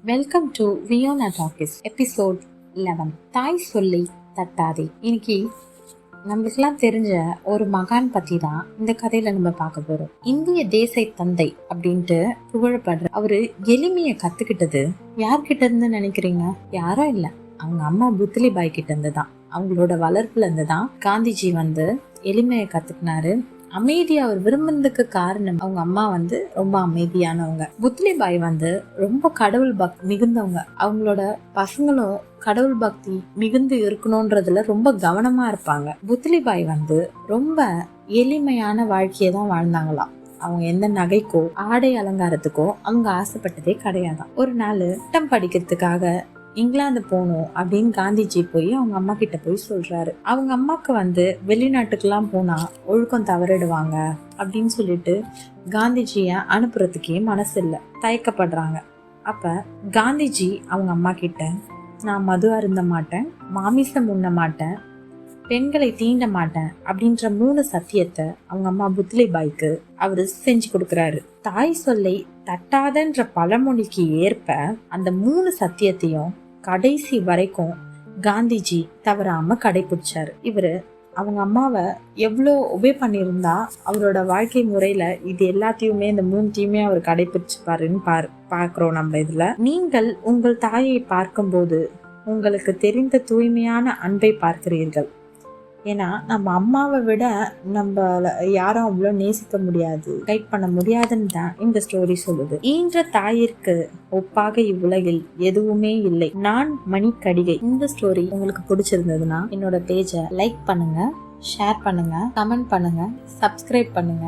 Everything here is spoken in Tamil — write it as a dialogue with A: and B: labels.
A: Welcome to Viyona talkies episode 11. தாய் சொல்லி தட்டாதே. இன்னைக்கு நம்மளுக்கெல்லாம் தெரிஞ்ச ஒரு மகான் பத்தி தான் இந்த கதையில நம்ம பார்க்க போறோம். இந்திய தேச தந்தை அப்படின்ட்டு புகழப்படுற அவரு எளிமையை கத்துக்கிட்டது யார்கிட்ட இருந்து நினைக்கிறீங்க? யாரும் இல்ல, அவங்க அம்மா புத்லி பாய் கிட்ட இருந்து தான். அவங்களோட வளர்ப்புல இருந்து தான் காந்திஜி எளிமையை கத்துக்கினாரு. அமைதியா அவர் விரும்பினதுக்கு காரணம் அவங்க அம்மா ரொம்ப அமைதியானவங்க. புத்லி பாய் ரொம்ப கடவுள் பக்தி மிகுந்தவங்க. அவங்களோட பசங்களும் கடவுள் பக்தி மிகுந்து இருக்கணும்ன்றதுல ரொம்ப கவனமா இருப்பாங்க. புத்லி பாய் ரொம்ப எளிமையான வாழ்க்கையை தான் வாழ்ந்தாங்களாம். அவங்க எந்த நகைக்கோ ஆடை அலங்காரத்துக்கோ அவங்க ஆசைப்பட்டதே கிடையாதான். ஒரு நாள் பட்டம் படிக்கிறதுக்காக இங்கிலாந்து போகணும் அப்படின்னு காந்திஜி போய் அவங்க அம்மா கிட்ட போய் சொல்றாரு. அவங்க அம்மாக்கு வெளிநாட்டுக்கெல்லாம் போனா ஒழுக்கம் தவறிடுவாங்க அப்படின்னு சொல்லிட்டு காந்திஜிய அனுப்புறதுக்கே மனசு இல்லை, தயக்கப்படுறாங்க. அப்ப காந்திஜி அவங்க அம்மா கிட்ட, நான் மது அருந்த மாட்டேன், மாமிசம் உண்ண மாட்டேன், பெண்களை தீண்ட மாட்டேன் அப்படின்ற 3 சத்தியத்தை அவங்க அம்மா புத்லி பாய்க்கு அவரு செஞ்சு கொடுக்குறாரு. தாய் சொல்லை தட்டாதன்ற பழமொழிக்கு ஏற்ப அந்த 3 சத்தியத்தையும் கடைசி வரைக்கும் காந்திஜி தவறாம கடைபிடிச்சாரு. இவரு அவங்க அம்மாவை எவ்வளோ ஒபே பண்ணியிருந்தா அவரோட வாழ்க்கை முறையில இது எல்லாத்தையுமே இந்த 3த்தையுமே அவர் கடைபிடிச்சுப்பாருன்னு பார்க்கிறோம் நம்ம இதுல. நீங்கள் உங்கள் தாயை பார்க்கும்போது உங்களுக்கு தெரிந்த தூய்மையான அன்பை பார்க்கிறீர்கள். ஏன்னா நம்ம அம்மாவை விட நம்ம யாரும் அவ்வளோ நேசிக்க முடியாது, கைட் பண்ண முடியாதுன்னு தான் இந்த ஸ்டோரி சொல்லுது. ஈன்ற தாயிற்கு ஒப்பாக இவ்வுலகில் எதுவுமே இல்லை. நான் மணிக்கடிகை. இந்த ஸ்டோரி உங்களுக்கு பிடிச்சிருந்ததுன்னா என்னோட பேஜை லைக் பண்ணுங்க, ஷேர் பண்ணுங்க, கமெண்ட் பண்ணுங்க, சப்ஸ்கிரைப் பண்ணுங்க.